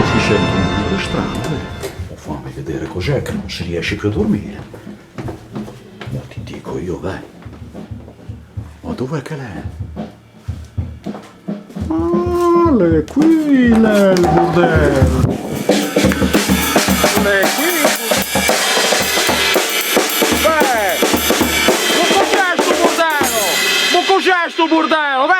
si sente un rumore strano, fammi vedere cos'è che non si riesce più a dormire. Ma ti dico io, vai. Ma dov'è che l'è? Ah, l'è qui, l'è il bordello. L'è qui. Beh, ma cos'è sto bordello? Ma cos'è sto bordello, beh?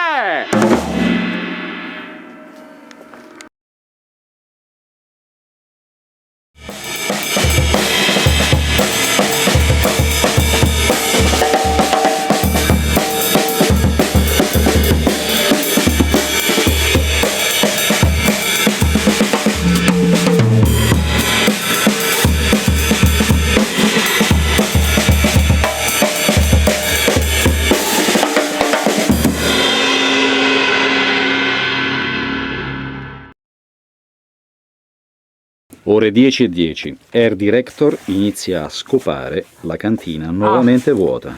Ore 10:10. Air Director inizia a scopare la cantina nuovamente vuota.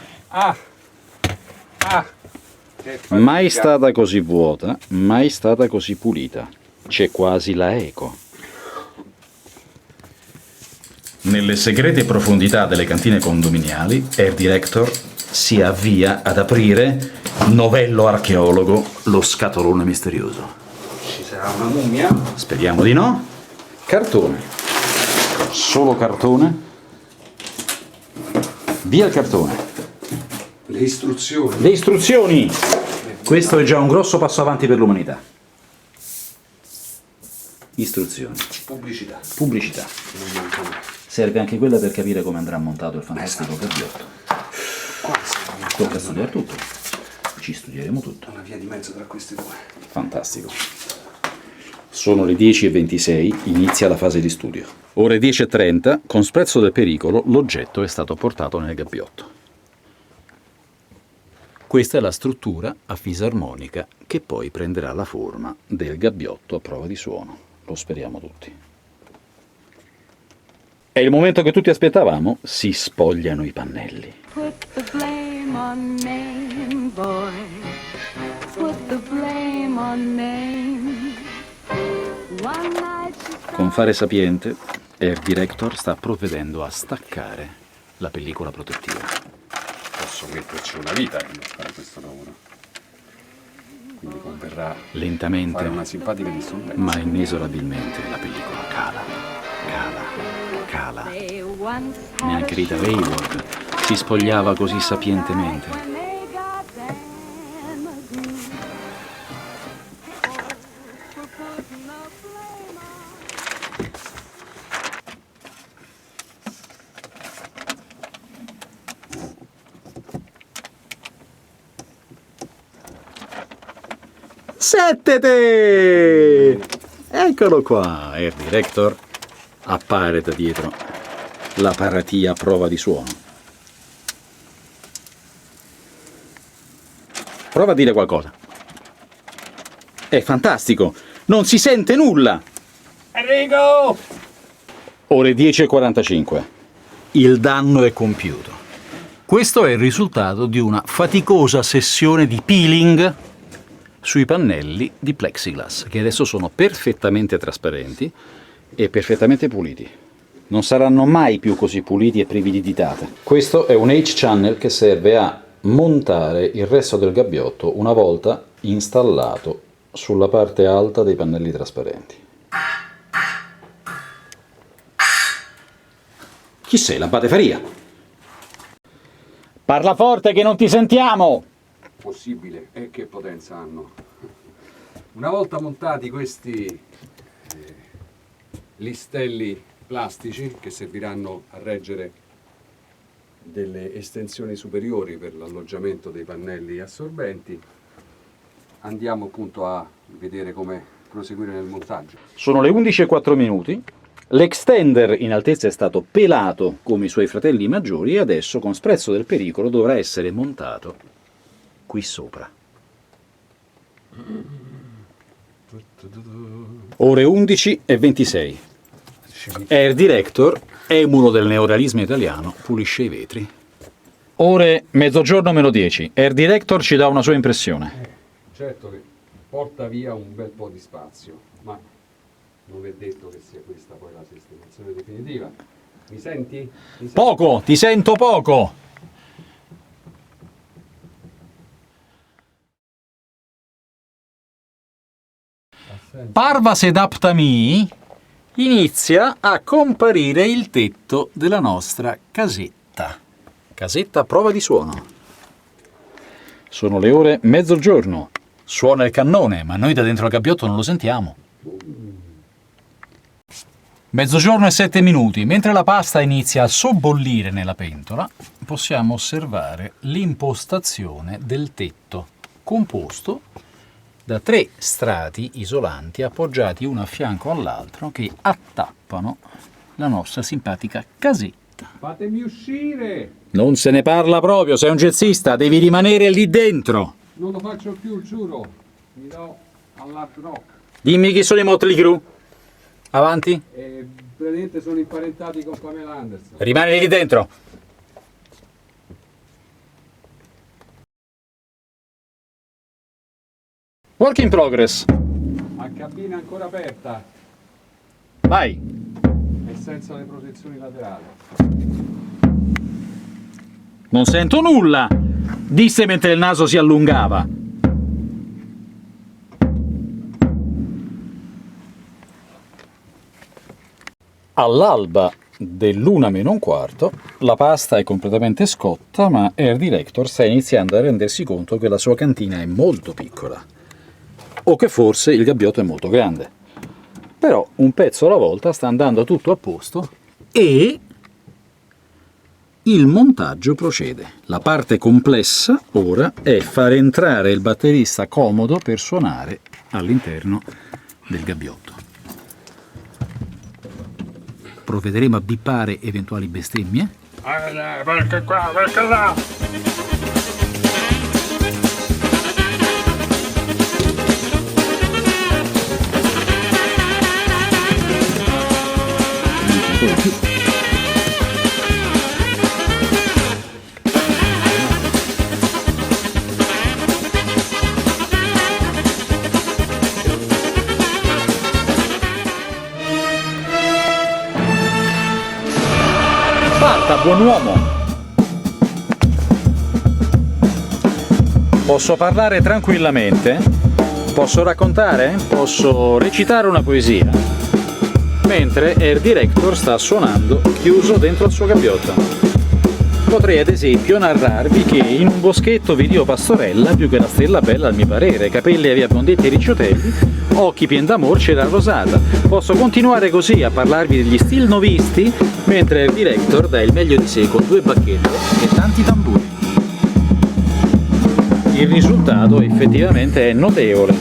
Mai stata così vuota, mai stata così pulita. C'è quasi la eco. Nelle segrete profondità delle cantine condominiali, Air Director si avvia ad aprire, novello archeologo, lo scatolone misterioso. Ci sarà una mummia? Speriamo di no. Cartone. Solo cartone. Via il cartone. Le istruzioni. Le istruzioni! Questo è già un grosso passo avanti per l'umanità. Istruzioni. Pubblicità. Pubblicità. Serve anche quella per capire come andrà montato il fantastico gabbiotto. Tocca studiare tutto. Ci studieremo tutto. Una via di mezzo tra queste due. Fantastico. Sono le 10:26, inizia la fase di studio. Ore 10:30, con sprezzo del pericolo, l'oggetto è stato portato nel gabbiotto. Questa è la struttura a fisarmonica che poi prenderà la forma del gabbiotto a prova di suono. Lo speriamo tutti. È il momento che tutti aspettavamo, si spogliano i pannelli. Put the blame on Maine, boy. Put the blame on Maine. One night she Con fare sapiente, Air Director sta provvedendo a staccare la pellicola protettiva. Posso metterci una vita per fare questo lavoro. Quindi converrà Lentamente, fare una simpatica dissonanza. ma inesorabilmente, la pellicola cala, cala. they once had Neanche Rita Hayworth si spogliava così sapientemente. when they got damn good. For putting the blame on. Settete! Eccolo qua, Air Director. Appare da dietro la paratia a prova di suono. Prova a dire qualcosa. È fantastico, non si sente nulla. Enrico! Ore 10:45. Il danno è compiuto. Questo è il risultato di una faticosa sessione di peeling sui pannelli di plexiglass, che adesso sono perfettamente trasparenti e perfettamente puliti. Non saranno mai più così puliti e privi di ditate. Questo è un H-channel che serve a montare il resto del gabbiotto una volta installato sulla parte alta dei pannelli trasparenti. Chi sei, l'abate Faria? Parla forte che non ti sentiamo! Possibile, e che potenza hanno. Una volta montati questi listelli plastici che serviranno a reggere delle estensioni superiori per l'alloggiamento dei pannelli assorbenti, andiamo appunto a vedere come proseguire nel montaggio. Sono le 11:04. L'extender in altezza è stato pelato come i suoi fratelli maggiori e adesso, con sprezzo del pericolo, dovrà essere montato qui sopra. Ore 11:26. Air Director, emulo del neorealismo italiano, pulisce i vetri. Ore 12:10. Air Director ci dà una sua impressione. Certo che porta via un bel po' di spazio, ma non è detto che sia questa poi la sistemazione definitiva. Mi senti? Mi senti? Poco, ti sento poco. Parva sedaptami, inizia a comparire il tetto della nostra casetta. Casetta a prova di suono. Sono le ore mezzogiorno. Suona il cannone, ma noi da dentro al gabbiotto non lo sentiamo. Mezzogiorno e 7 minuti. Mentre la pasta inizia a sobbollire nella pentola, possiamo osservare l'impostazione del tetto, composto da 3 strati isolanti appoggiati uno a fianco all'altro che attappano la nostra simpatica casetta. Fatemi uscire! Non se ne parla proprio, sei un jazzista, devi rimanere lì dentro. Non lo faccio più, giuro. Mi do all'hard rock. Dimmi chi sono i Motley Crue. Avanti. Praticamente sono imparentati con Pamela Anderson. Rimani lì dentro. Work in progress. A cabina ancora aperta Vai. e senza le protezioni laterali. Non sento nulla, disse mentre il naso si allungava. All'alba dell'1 meno un quarto, la pasta è completamente scotta, ma Air Director sta iniziando a rendersi conto che la sua cantina è molto piccola, o che forse il gabbiotto è molto grande. Però un pezzo alla volta sta andando tutto a posto e il montaggio procede. La parte complessa ora è far entrare il batterista comodo per suonare all'interno del gabbiotto. Provvederemo a bippare eventuali bestemmie. Perché qua, perché là? Parta, buon uomo! Posso parlare tranquillamente? Posso raccontare? Posso recitare una poesia? Mentre Air Director sta suonando chiuso dentro il suo gabbiotto. Potrei ad esempio narrarvi che in un boschetto vedio pastorella più che la stella bella al mio parere, capelli a via biondetti e ricciotelli, occhi pien d'amor c'era rosata. Posso continuare così a parlarvi degli stil novisti, mentre Air Director dà il meglio di sé con 2 bacchette e tanti tamburi. Il risultato effettivamente è notevole.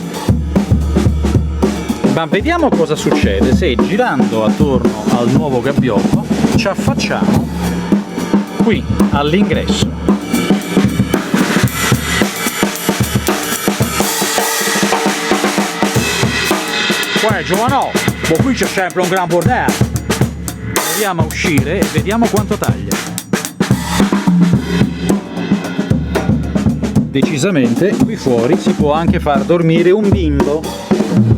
Ma vediamo cosa succede se girando attorno al nuovo gabbiotto ci affacciamo qui all'ingresso. Guarda giovanò, ma qui c'è sempre un gran bordello. Proviamo a uscire e vediamo quanto taglia. Decisamente qui fuori si può anche far dormire un bimbo,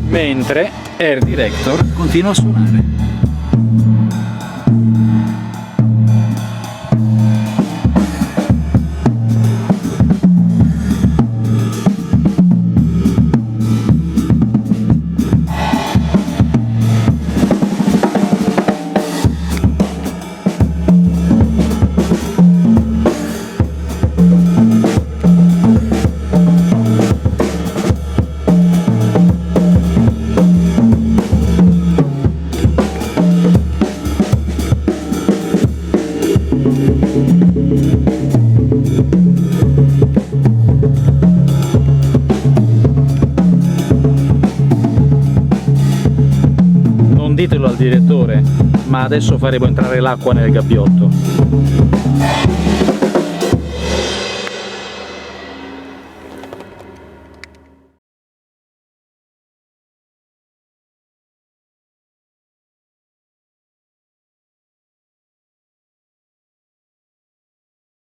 mentre Air Director continua a suonare. Ditelo al direttore, ma adesso faremo entrare l'acqua nel gabbiotto.